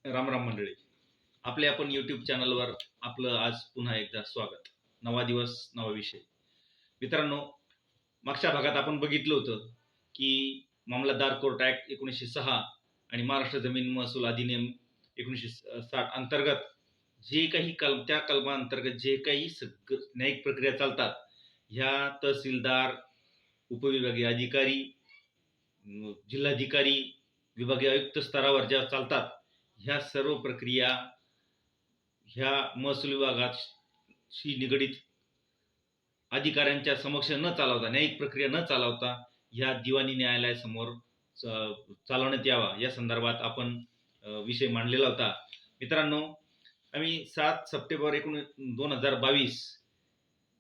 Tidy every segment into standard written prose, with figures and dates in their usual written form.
राम मंडळी, आपले आपण यूट्यूब चॅनलवर आपलं आज पुन्हा एकदा स्वागत. नवा दिवस नवा विषय. मित्रांनो, मागच्या भागात आपण बघितलं होतं की मामलतदार कोर्ट ऍक्ट 1906 आणि महाराष्ट्र जमीन महसूल अधिनियम 1960 अंतर्गत जे काही त्या कलमांतर्गत जे काही न्यायिक प्रक्रिया चालतात, ह्या तहसीलदार, उपविभागीय अधिकारी, जिल्हाधिकारी, विभागीय आयुक्त स्तरावर ज्या चालतात, ह्या सर्व प्रक्रिया ह्या महसूल विभागाशी निगडीत अधिकाऱ्यांच्या समक्ष न चालवता, न्यायिक प्रक्रिया न चालवता ह्या दिवाणी न्यायालयासमोर चालवण्यात यावा या संदर्भात आपण विषय मांडलेला होता. मित्रांनो, आम्ही 7 सप्टेंबर 2022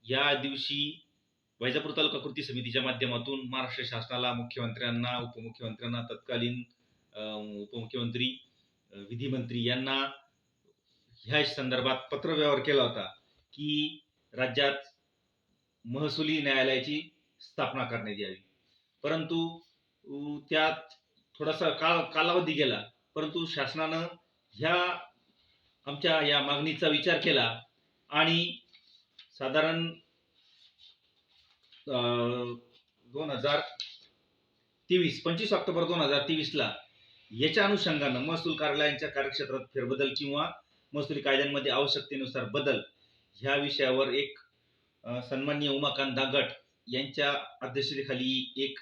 या दिवशी वैजापूर तालुका कृती समितीच्या माध्यमातून महाराष्ट्र शासनाला, मुख्यमंत्र्यांना, उपमुख्यमंत्र्यांना, तत्कालीन उपमुख्यमंत्री, विधिमंत्री यांना ह्या संदर्भात पत्रव्यवहार केला होता की राज्यात महसुली न्यायालयाची स्थापना करण्यात यावी. परंतु त्यात थोडासा कालावधी गेला, परंतु शासनानं ह्या आमच्या या मागणीचा विचार केला आणि साधारण 25 ऑक्टोबर 2023 ला याच्या अनुषंगानं महसूल कार्यालयांच्या कार्यक्षेत्रात फेरबदल किंवा महसुली कायद्यांमध्ये आवश्यकतेनुसार बदल ह्या विषयावर एक सन्माननीय उमाकांत दांगट यांच्या अध्यक्षतेखाली एक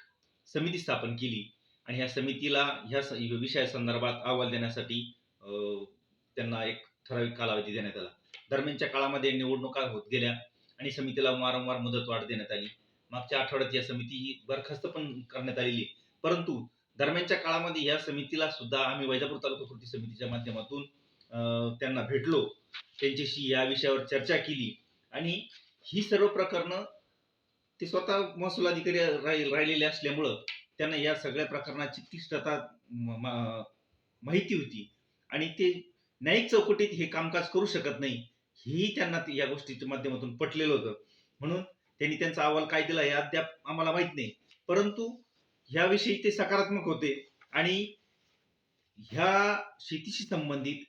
समिती स्थापन केली आणि ह्या समितीला ह्या विषयासंदर्भात अहवाल देण्यासाठी त्यांना एक ठराविक कालावधी देण्यात आला. दरम्यानच्या काळामध्ये निवडणुका होत गेल्या आणि समितीला वारंवार मुदतवाढ देण्यात आली. मागच्या आठवड्यात या समिती ही बरखास्त पण करण्यात आलेली, परंतु दरम्यानच्या काळामध्ये या समितीला सुद्धा आम्ही वैजापूर तालुका कृती समितीच्या माध्यमातून त्यांना भेटलो, त्यांच्याशी या विषयावर चर्चा केली आणि ही सर्व प्रकरणं ते स्वतः महसूल अधिकारी राहिलेले असल्यामुळं त्यांना या सगळ्या प्रकरणाची क्लिष्टता माहिती होती आणि ते न्यायिक चौकटीत हे कामकाज करू शकत नाही, हेही त्यांना या गोष्टीच्या माध्यमातून पटलेलं होतं. म्हणून त्यांनी त्यांचा अहवाल काय दिला हे अद्याप आम्हाला माहित नाही, परंतु ह्याविषयी ते सकारात्मक होते आणि ह्या शेतीशी संबंधित,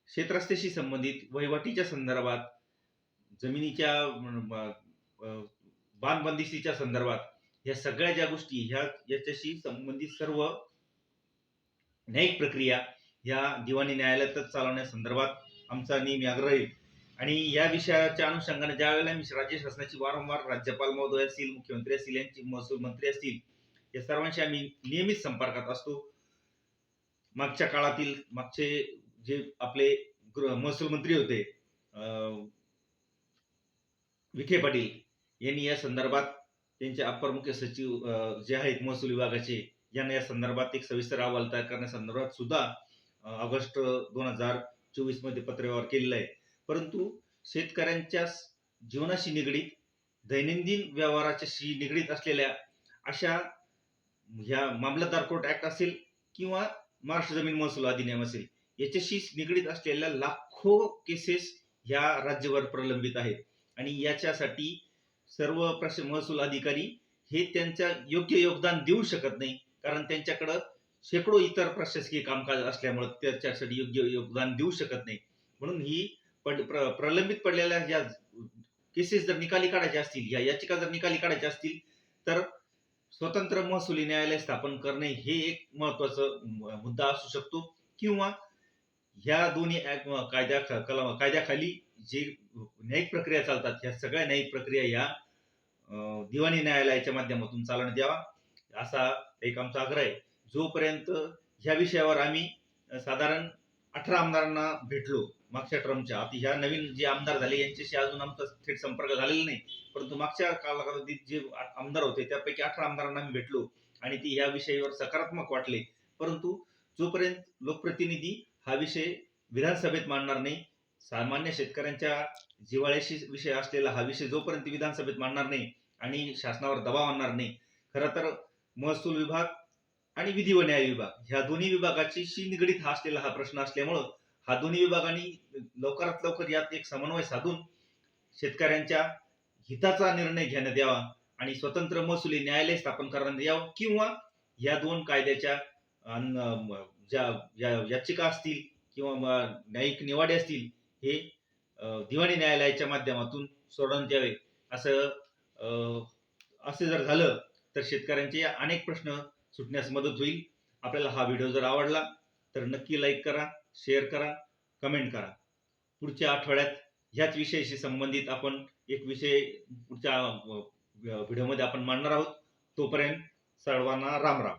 शेतरस्त्याशी संबंधित, वहिवाटीच्या संदर्भात, जमिनीच्या बांधबंदिशीच्या संदर्भात या सगळ्या ज्या गोष्टी याच्याशी संबंधित सर्व न्यायिक प्रक्रिया या दिवाणी न्यायालयातच चालवण्यासंदर्भात आमचा नेहमी आग्रह आहे. आणि या विषयाच्या अनुषंगाने ज्या वेळेला राज्य शासनाची वारंवार राज्यपाल महोदय असतील, मुख्यमंत्री असतील, यांची महसूल मंत्री असतील, या सर्वांशी आम्ही नियमित संपर्कात असतो. मागच्या काळातील मागचे जे आपले महसूल मंत्री होते विखे पाटील यांनी या संदर्भात त्यांचे अप्पर मुख्य सचिव जे आहेत महसूल विभागाचे यांना या संदर्भात एक सविस्तर अहवाल तयार करण्यासंदर्भात सुद्धा ऑगस्ट 2024 मध्ये पत्रव्यवहार केलेला आहे. परंतु शेतकऱ्यांच्या जीवनाशी निगडीत, दैनंदिन व्यवहाराच्याशी निगडीत असलेल्या अशा ह्या मामलतदार कोर्ट ऍक्ट असेल किंवा महाराष्ट्र जमीन महसूल अधिनियम असेल, याच्याशी निगडीत असलेल्या लाखो केसेस ह्या राज्यभर प्रलंबित आहेत आणि याच्यासाठी सर्व महसूल अधिकारी हे त्यांच्या योग्य योगदान देऊ शकत नाही, कारण त्यांच्याकडे शेकडो इतर प्रशासकीय कामकाज असल्यामुळे त्याच्यासाठी योग्य योगदान देऊ शकत नाही. म्हणून ही प्रलंबित पडलेल्या ज्या केसेस जर निकाली काढायच्या असतील, या याचिका जर निकाली काढायच्या असतील, तर स्वतंत्र महसुली न्यायालय स्थापन करणे हे एक महत्वाचा मुद्दा असू शकतो. किंवा ह्या दोन्ही कायद्याखाली जे न्यायिक प्रक्रिया चालतात, ह्या सगळ्या न्यायिक प्रक्रिया या दिवाणी न्यायालयाच्या माध्यमातून चालवण्यात यावा असा एक आमचा आग्रह आहे. जोपर्यंत ह्या विषयावर आम्ही साधारण 18 आमदारांना भेटलो मागच्या टर्मच्या, आता ह्या नवीन जे आमदार झाले यांच्याशी अजून आमचा थेट संपर्क झालेला नाही, परंतु मागच्या कालावधीत जे आमदार होते त्यापैकी 18 आमदारांना आम्ही भेटलो आणि ती ह्या विषयावर सकारात्मक वाटले. परंतु जोपर्यंत लोकप्रतिनिधी हा विषय विधानसभेत मांडणार नाही, सामान्य शेतकऱ्यांच्या जिव्हाळ्याशी विषय असलेला हा विषय जोपर्यंत विधानसभेत मांडणार नाही आणि शासनावर दबाव आणणार नाही, खरं तर महसूल विभाग आणि विधी व न्याय विभाग ह्या दोन्ही विभागाची निगडीत हा असलेला हा प्रश्न असल्यामुळं हा दोन्ही विभागांनी लवकरात लवकर यात एक समन्वय साधून शेतकऱ्यांच्या हिताचा निर्णय घेण्यात यावा आणि स्वतंत्र महसुली न्यायालय स्थापन करण्यात यावं, किंवा या दोन कायद्याच्या ज्या याचिका असतील किंवा न्यायिक निवाडे असतील हे दिवाणी न्यायालयाच्या माध्यमातून सोडवण्यात यावे. असे जर झालं तर शेतकऱ्यांचे अनेक प्रश्न सुटण्यास मदत होईल. आपल्याला हा व्हिडिओ जर आवडला तर नक्की लाईक करा, शेअर करा, कमेंट करा. पुढच्या आठवड्यात ह्याच विषयाशी संबंधित आपण एक विषय पुढच्या व्हिडिओमध्ये आपण मांडणार आहोत. तोपर्यंत सर्वांना राम राम.